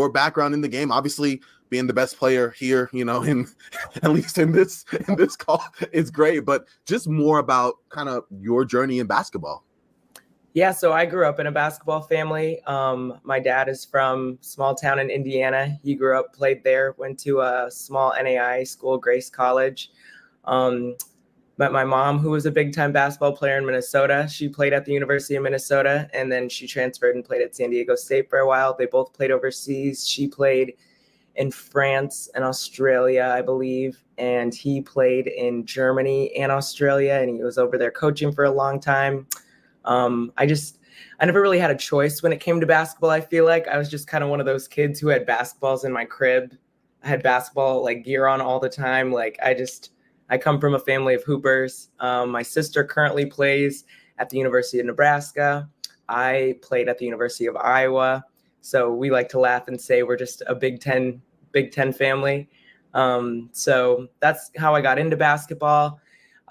your background in the game, obviously being the best player here, you know, in at least in this call is great, but just more about kind of your journey in basketball. Yeah, so I grew up in a basketball family. My dad is from small town in Indiana. He grew up, played there, went to a small NAI school, Grace College. Met my mom, who was a big-time basketball player in Minnesota. She played at the University of Minnesota, and then she transferred and played at San Diego State for a while. They both played overseas. She played in France and Australia, I believe, and he played in Germany and Australia, and he was over there coaching for a long time. I never really had a choice when it came to basketball. I feel like I was just kind of one of those kids who had basketballs in my crib. I had basketball like gear on all the time. Like I come from a family of hoopers. My sister currently plays at the University of Nebraska. I played at the University of Iowa. So we like to laugh and say we're just a Big Ten family. So that's how I got into basketball.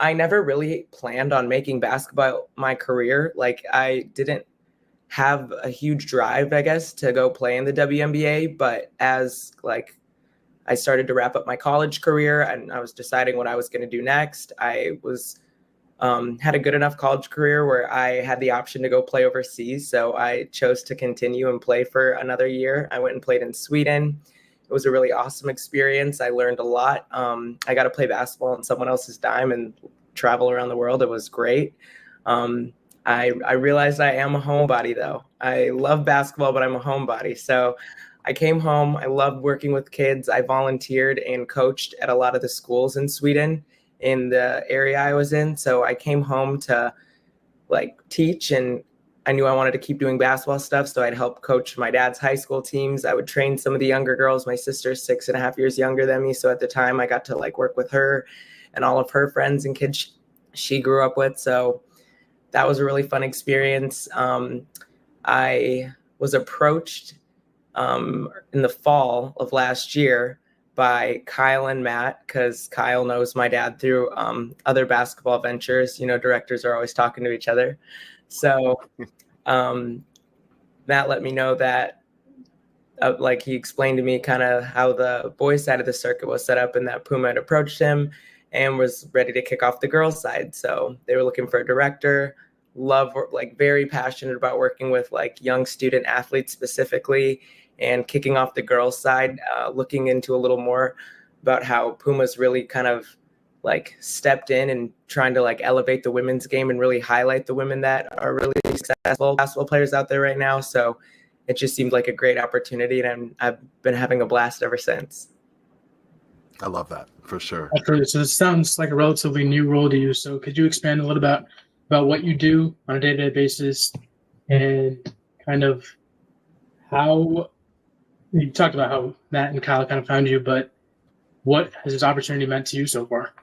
I never really planned on making basketball my career. Like I didn't have a huge drive, I guess, to go play in the WNBA. But as like I started to wrap up my college career and I was deciding what I was going to do next, I was had a good enough college career where I had the option to go play overseas. So I chose to continue and play for another year. I went and played in Sweden. It was a really awesome experience. I learned a lot. I got to play basketball on someone else's dime and travel around the world. It was great. I realized I am a homebody, though. I love basketball, but I'm a homebody. So I came home. I loved working with kids. I volunteered and coached at a lot of the schools in Sweden in the area I was in. So I came home to like teach, and I knew I wanted to keep doing basketball stuff. So I'd help coach my dad's high school teams. I would train some of the younger girls. My sister's 6.5 years younger than me. So at the time I got to like work with her and all of her friends and kids she grew up with. So that was a really fun experience. I was approached in the fall of last year by Kyle and Matt, because Kyle knows my dad through other basketball ventures. You know, directors are always talking to each other. So Matt let me know that, like he explained to me kind of how the boys side of the circuit was set up, and that Puma had approached him and was ready to kick off the girls side. So they were looking for a director, like very passionate about working with like young student athletes specifically, and kicking off the girls side, looking into a little more about how Puma's really kind of like stepped in and trying to like elevate the women's game and really highlight the women that are really successful basketball players out there right now. So it just seemed like a great opportunity, and I've been having a blast ever since. I love that for sure. Absolutely. So this sounds like a relatively new role to you. So could you expand a little bit about what you do on a day-to-day basis, and kind of how you talked about how Matt and Kyle kind of found you, but what has this opportunity meant to you so far?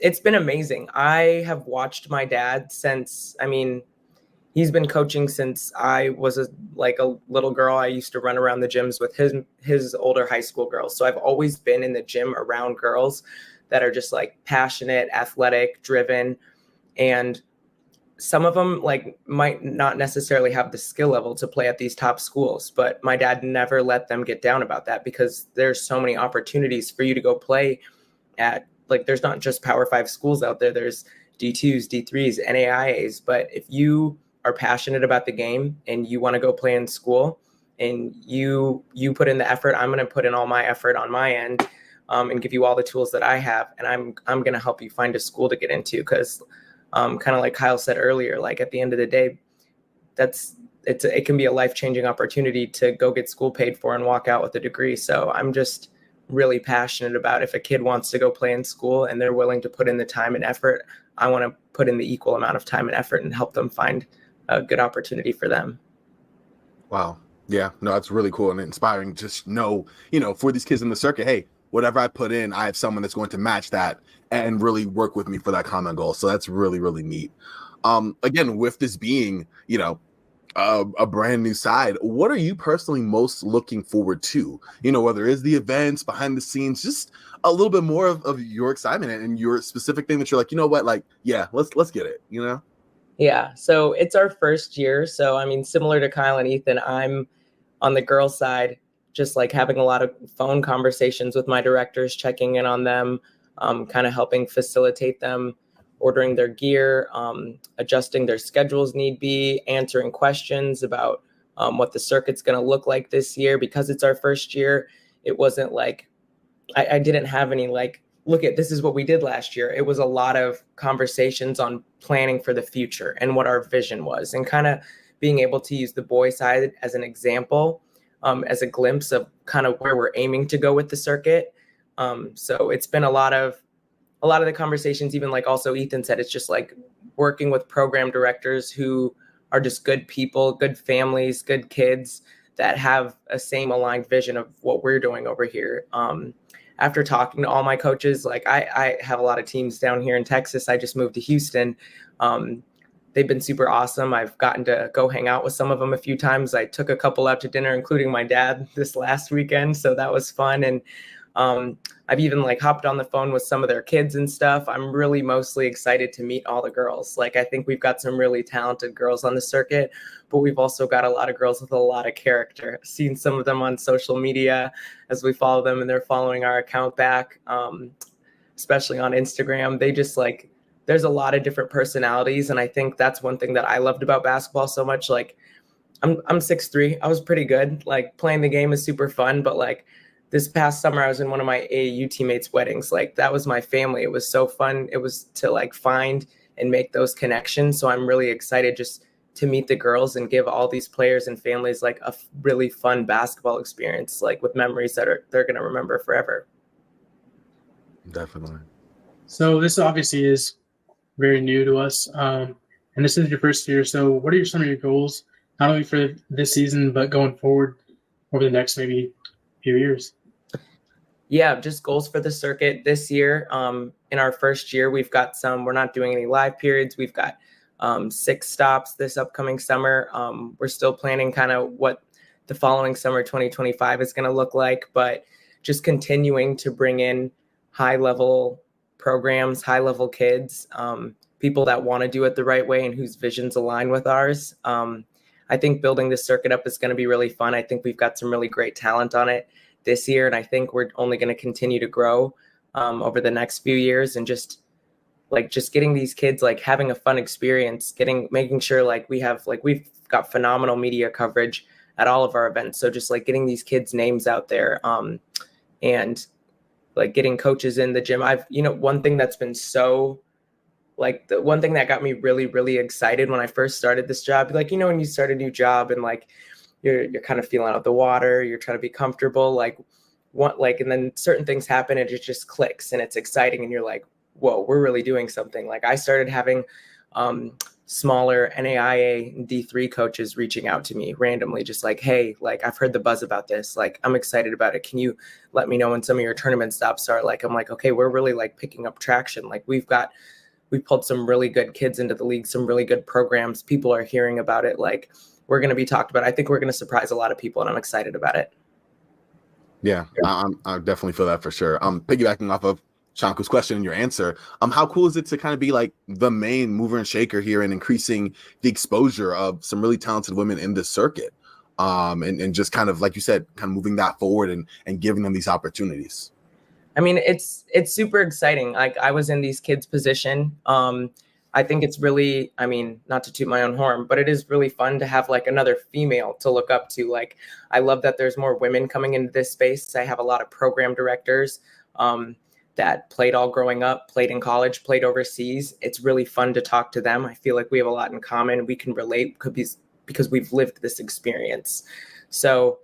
It's been amazing. I have watched my dad since, he's been coaching since I was a little girl. I used to run around the gyms with his older high school girls. So I've always been in the gym around girls that are just like passionate, athletic, driven. And some of them like might not necessarily have the skill level to play at these top schools, but my dad never let them get down about that, because there's so many opportunities for you to go play at, like, there's not just Power 5 schools out there. There's D2s, D3s, NAIAs. But if you are passionate about the game and you want to go play in school and you put in the effort, I'm going to put in all my effort on my end, and give you all the tools that I have. And I'm going to help you find a school to get into, because kind of like Kyle said earlier, like at the end of the day, it can be a life-changing opportunity to go get school paid for and walk out with a degree. So I'm just really passionate about, if a kid wants to go play in school and they're willing to put in the time and effort, I want to put in the equal amount of time and effort and help them find a good opportunity for them. Wow. Yeah, no, that's really cool and inspiring. Just know, for these kids in the circuit, hey, whatever I put in, I have someone that's going to match that and really work with me for that common goal. So that's really, really neat. Again, with this being, a brand new side, what are you personally most looking forward to? Whether it's the events, behind the scenes, just a little bit more of your excitement and your specific thing that you're like, you know what, like, yeah, let's get it, Yeah. So it's our first year. So, similar to Kyle and Ethan, I'm on the girls' side, just like having a lot of phone conversations with my directors, checking in on them, kind of helping facilitate them, ordering their gear, adjusting their schedules need be, answering questions about what the circuit's going to look like this year. Because it's our first year, it wasn't like I didn't have any like, look at, this is what we did last year. It was a lot of conversations on planning for the future and what our vision was, and kind of being able to use the boy side as an example, as a glimpse of kind of where we're aiming to go with the circuit. So it's been a lot of the conversations, even like also Ethan said, it's just like working with program directors who are just good people, good families, good kids that have a same aligned vision of what we're doing over here. After talking to all my coaches, like I have a lot of teams down here in Texas. I just moved to Houston. They've been super awesome. I've gotten to go hang out with some of them a few times. I took a couple out to dinner, including my dad this last weekend. So that was fun. And I've even like hopped on the phone with some of their kids and stuff. I'm really mostly excited to meet all the girls. Like, I think we've got some really talented girls on the circuit, but we've also got a lot of girls with a lot of character. I've seen some of them on social media as we follow them, and they're following our account back, especially on Instagram. They just like, there's a lot of different personalities. And I think that's one thing that I loved about basketball so much. Like, I'm 6'3". I was pretty good. Like, playing the game is super fun, but like, this past summer, I was in one of my AAU teammates' weddings. Like, that was my family. It was so fun. It was to like find and make those connections. So I'm really excited just to meet the girls and give all these players and families like a really fun basketball experience, like with memories that they're going to remember forever. Definitely. So this obviously is very new to us, and this is your first year. So what are some of your goals, not only for this season, but going forward over the next maybe few years? Yeah, just goals for the circuit this year. In our first year, we're not doing any live periods. We've got 6 stops this upcoming summer. We're still planning kind of what the following summer 2025 is going to look like, but just continuing to bring in high-level programs, high-level kids, people that want to do it the right way and whose visions align with ours. I think building this circuit up is going to be really fun. I think we've got some really great talent on it this year, and I think we're only going to continue to grow over the next few years, and just getting these kids like having a fun experience, making sure like we've got phenomenal media coverage at all of our events. So just like getting these kids' names out there, and like getting coaches in the gym. One thing that's been so like, the one thing that got me really, really excited when I first started this job, like, when you start a new job and like you're kind of feeling out the water, you're trying to be comfortable, and then certain things happen and it just clicks and it's exciting and you're like, whoa, we're really doing something. Like, I started having smaller NAIA and D3 coaches reaching out to me randomly, just like, hey, like, I've heard the buzz about this. Like, I'm excited about it. Can you let me know when some of your tournament stops are? Like, I'm like, okay, we're really like picking up traction. Like, we pulled some really good kids into the league, some really good programs. People are hearing about it. Like, we're going to be talked about. I think we're going to surprise a lot of people, and I'm excited about it. Yeah, I definitely feel that for sure. Piggybacking off of Shanku's question and your answer, how cool is it to kind of be like the main mover and shaker here and increasing the exposure of some really talented women in this circuit, and just kind of, like you said, kind of moving that forward and giving them these opportunities? I mean, it's super exciting. Like, I was in these kids' position. I think it's really, I mean, not to toot my own horn, but it is really fun to have like another female to look up to. Like, I love that there's more women coming into this space. I have a lot of program directors that played all growing up, played in college, played overseas. It's really fun to talk to them. I feel like we have a lot in common. We can relate because we've lived this experience. So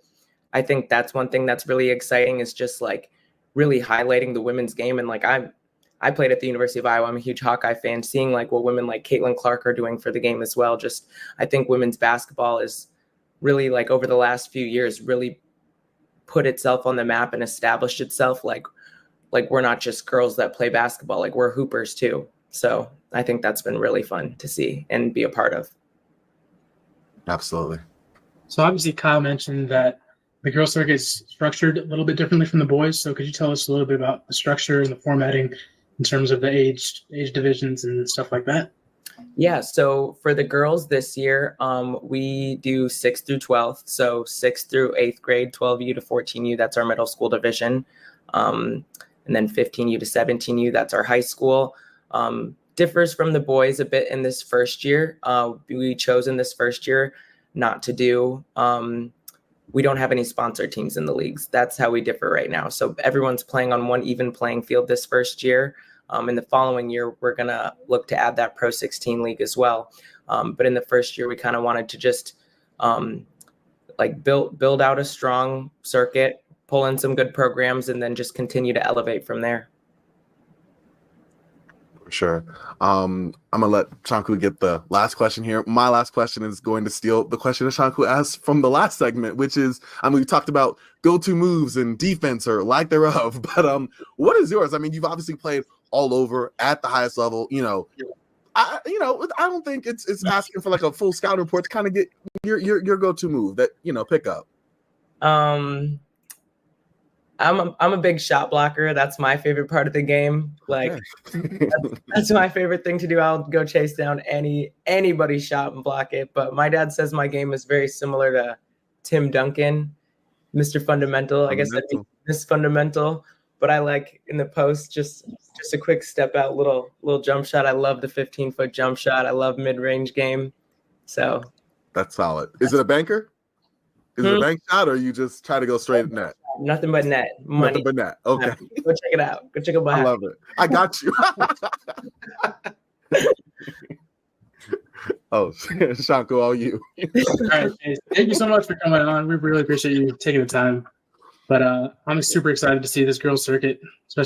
I think that's one thing that's really exciting, is just like really highlighting the women's game. And like, I played at the University of Iowa. I'm a huge Hawkeye fan. Seeing like what women like Caitlin Clark are doing for the game as well. Just, I think women's basketball is really, like, over the last few years, really put itself on the map and established itself. Like we're not just girls that play basketball. Like, we're hoopers too. So I think that's been really fun to see and be a part of. Absolutely. So obviously Kyle mentioned that the girls circuit is structured a little bit differently from the boys. So could you tell us a little bit about the structure and the formatting in terms of the age divisions and stuff like that? Yeah, so for the girls this year, we do 6th through 12th. So 6th through 8th grade, 12U to 14U, that's our middle school division. And then 15U to 17U, that's our high school. Differs from the boys a bit in this first year. We chose in this first year not to do, we don't have any sponsor teams in the leagues. That's how we differ right now. So everyone's playing on one even playing field this first year. In the following year, we're going to look to add that Pro 16 league as well. But in the first year, we kind of wanted to just build out a strong circuit, pull in some good programs, and then just continue to elevate from there. For sure. I'm going to let Shanku get the last question here. My last question is going to steal the question that Shanku asked from the last segment, which is, we talked about go-to moves and defense or lack thereof, but what is yours? I mean, you've obviously played all over at the highest level. I don't think it's asking for like a full scout report to kind of get your go-to move that, pick up. I'm a big shot blocker. That's my favorite part of the game. Like that's my favorite thing to do. I'll go chase down anybody's shot and block it. But my dad says my game is very similar to Tim Duncan, Mr. Fundamental. I guess that'd be Miss Fundamental. But I like in the post just a quick step out, little jump shot. I love the 15-foot jump shot. I love mid-range game. So that's solid. Is it a banker? Is it a bank shot, or you just try to go straight at net? Nothing but net. Money. Nothing but net. Okay. Go check it out. Go check it out. I love it. I got you. Oh, Shanku, all you. All right. Thank you so much for coming on. We really appreciate you taking the time. But I'm super excited to see this girls circuit, especially